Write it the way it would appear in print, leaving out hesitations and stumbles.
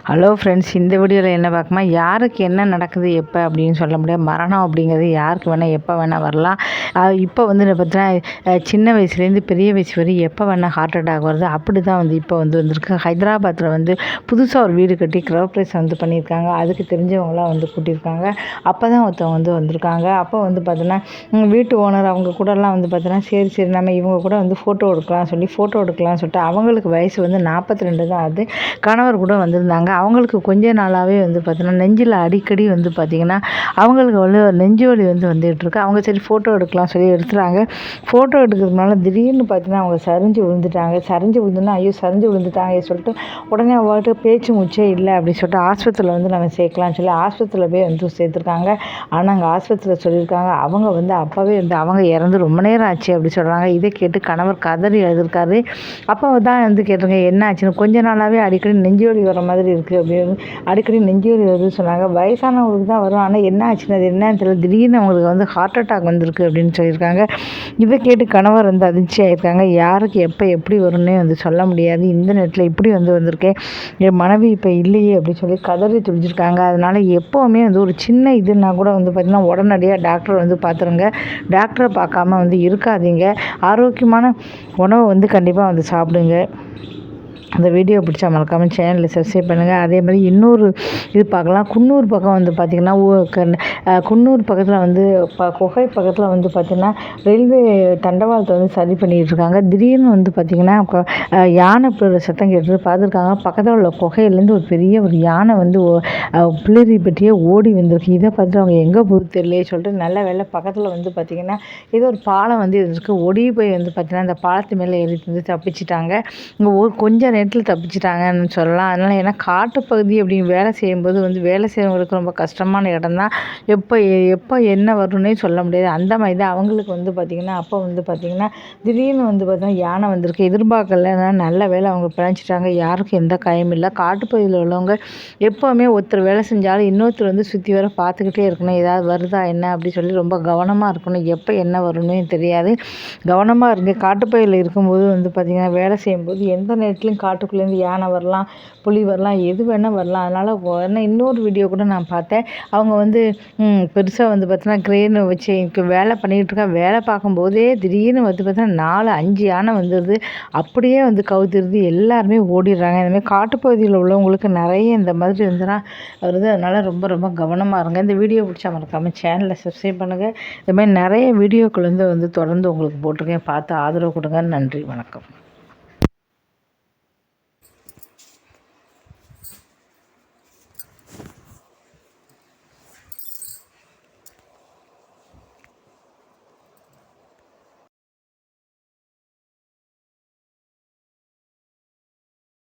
Hello friends, இந்த வீடியோவில் என்ன பார்க்கமா, யாருக்கு என்ன நடக்குது எப்போ அப்படின்னு சொல்ல முடியாது. மரணம் அப்படிங்கிறது யாருக்கு வேணால் எப்போ வேணால் வரலாம். இப்போ வந்து பார்த்தீங்கன்னா சின்ன வயசுலேருந்து பெரிய வயசு வரை எப்போ வேணால் ஹார்ட் அட்டாக் வருது. அப்படி தான் வந்து இப்போ வந்து வந்திருக்கு. ஹைதராபாத்தில் வந்து புதுசாக ஒரு வீடு கட்டி கிரகப்பிரவேசம் வந்து பண்ணியிருக்காங்க. அதுக்கு தெரிஞ்சவங்களாம் வந்து கூட்டியிருக்காங்க. அப்போ தான் ஒருத்தவங்க வந்து வந்திருக்காங்க. அப்போ வந்து பார்த்தீங்கன்னா வீட்டு ஓனர் அவங்க கூடலாம் வந்து பார்த்தீங்கன்னா சரி நம்ம இவங்க கூட வந்து ஃபோட்டோ எடுக்கலாம்னு சொல்லிட்டு அவங்களுக்கு வயசு வந்து 42 தான். அது கணவர் கூட வந்திருந்தாங்க. அவங்களுக்கு கொஞ்ச நாளாகவே வந்து பார்த்தீங்கன்னா நெஞ்சில் அடிக்கடி வந்து பார்த்திங்கன்னா அவங்களுக்கு வந்து நெஞ்சு வலி வந்து வந்துகிட்ருக்கு. அவங்க சரி ஃபோட்டோ எடுக்கலாம் சொல்லி எடுத்துகிறாங்க. ஃபோட்டோ எடுக்கிறதுனால திடீர்னு பார்த்தீங்கன்னா அவங்க சரிஞ்சு விழுந்துன்னா ஐயோ சரிஞ்சு விழுந்துட்டாங்க சொல்லிட்டு உடனே அவங்கள்ட்ட பேச்சு மூச்சே இல்லை அப்படின்னு சொல்லிட்டு ஆஸ்பத்திரியில் வந்து நம்ம சேர்க்கலாம்னு சொல்லி ஆஸ்பத்திரியில் போய் வந்து சேர்த்துருக்காங்க. ஆனால் அங்கே ஆஸ்பத்திரியில் சொல்லியிருக்காங்க அவங்க வந்து அப்போவே வந்து அவங்க இறந்து ரொம்ப நேரம் ஆச்சு அப்படி சொல்கிறாங்க. இதை கேட்டு கணவர் கதறி எழுதியிருக்காரு. அப்போ தான் வந்து கேட்டிருக்கேன் என்ன ஆச்சுன்னு. கொஞ்ச நாளாகவே அடிக்கடி நெஞ்சு வலி வர மாதிரி இருக்குது அப்படின்னு அடிக்கடி நெஞ்சு வலி வருதுன்னு சொன்னாங்க. வயசானவங்களுக்கு தான் வரும், ஆனால் என்ன ஆச்சுன்னு அது என்னன்னு தெரியல, திடீர்னு அவங்களுக்கு வந்து ஹார்ட் அட்டாக் வந்திருக்கு அப்படின்னு சொல்லியிருக்காங்க. இதை கேட்டு கணவர் வந்து அதிர்ச்சி ஆகியிருக்காங்க. யாருக்கு எப்போ எப்படி வரும்னே வந்து சொல்ல முடியாது. இந்த நேரத்தில் இப்படி வந்திருக்கேன், என் மனைவி இப்போ இல்லையே அப்படின்னு சொல்லி கதறி துடிச்சிருக்காங்க. அதனால் எப்போவுமே வந்து ஒரு சின்ன இதுன்னா கூட வந்து பார்த்திங்கன்னா உடனடியாக டாக்டரை வந்து பார்த்துருங்க. டாக்டரை பார்க்காம வந்து இருக்காதீங்க. ஆரோக்கியமான உணவை வந்து கண்டிப்பாக வந்து சாப்பிடுங்க. அந்த வீடியோ பிடிச்சா மறக்காமல் சேனலில் சப்ஸ்கிரைப் பண்ணுங்கள். அதே மாதிரி இன்னொரு இது பார்க்கலாம். குன்னூர் பக்கம் வந்து பார்த்திங்கன்னா குன்னூர் பக்கத்தில் வந்து குகை பக்கத்தில் வந்து பார்த்திங்கன்னா ரயில்வே தண்டவாளத்தை வந்து சரி பண்ணிகிட்டு இருக்காங்க. திடீர்னு வந்து பார்த்திங்கன்னா யானை சத்தம் கேட்டு பார்த்துருக்காங்க. பக்கத்தில் உள்ள குகையிலேருந்து ஒரு பெரிய ஒரு யானை வந்து பிளிரி பற்றியே ஓடி வந்திருக்கு. இதை பார்த்துட்டு அவங்க எங்கே போகுது தெரியலையே சொல்லிட்டு நல்ல வேலை பக்கத்தில் வந்து பார்த்திங்கன்னா ஏதோ ஒரு பாலம் வந்து இருக்குது. ஓடி போய் வந்து பார்த்திங்கன்னா அந்த பாலத்து மேலே ஏறி வந்து தப்பிச்சிட்டாங்க. இங்கே கொஞ்சம் நேரத்தில் தப்பிச்சிட்டாங்கன்னு சொல்லலாம். அதனால் ஏன்னா காட்டுப்பகுதி அப்படின்னு வேலை செய்யும்போது வந்து வேலை செய்கிறவங்களுக்கு ரொம்ப கஷ்டமான இடம் தான். எப்போ என்ன வரும்னே சொல்ல முடியாது. அந்த மாதிரி தான் அவங்களுக்கு வந்து பார்த்திங்கன்னா அப்போ வந்து பார்த்திங்கன்னா திடீர்னு வந்து பார்த்திங்கன்னா யானை வந்திருக்கு. எதிர்பார்க்கல, நல்ல வேலை அவங்க பிழைச்சிட்டாங்க. யாருக்கும் எந்த காயமும் இல்லை. காட்டுப்பகுதியில் உள்ளவங்க எப்போவுமே ஒருத்தர் வேலை செஞ்சாலும் இன்னொருத்தர் வந்து சுற்றி வர பார்த்துக்கிட்டே இருக்கணும். ஏதாவது வருதா என்ன அப்படி சொல்லி ரொம்ப கவனமாக இருக்கணும். எப்போ என்ன வரும்னே தெரியாது. கவனமாக இருங்க. காட்டுப்பகுதியில் இருக்கும்போது வந்து பார்த்திங்கன்னா வேலை செய்யும்போது எந்த நேரத்துலையும் காட்டுக்குள்ளேருந்து யானை வரலாம், புலி வரலாம், எது வேணால் வரலாம். அதனால் உடனே இன்னொரு வீடியோ கூட நான் பார்த்தேன். அவங்க வந்து பெருசாக வந்து பார்த்தீங்கன்னா கிரேனை வச்சு வேலை பண்ணிக்கிட்டு இருக்கா. வேலை பார்க்கும்போதே திடீர்னு வந்து பார்த்தீங்கன்னா 4-5 யானை வந்துடுது. அப்படியே வந்து கவுத்துருது. எல்லாருமே ஓடிடுறாங்க. இந்தமாதிரி காட்டுப்பகுதியில் உள்ளவங்களுக்கு நிறைய இந்த மாதிரி இருந்ததுன்னா வருது. அதனால் ரொம்ப ரொம்ப கவனமாக இருங்க. இந்த வீடியோ பிடிச்சா மறக்காமல் சேனலை சப்ஸ்கிரைப் பண்ணுங்கள். இதுமாதிரி நிறைய வீடியோக்கள் வந்து தொடர்ந்து உங்களுக்கு போட்டிருக்கேன். பார்த்து ஆதரவு கொடுங்க. நன்றி, வணக்கம்.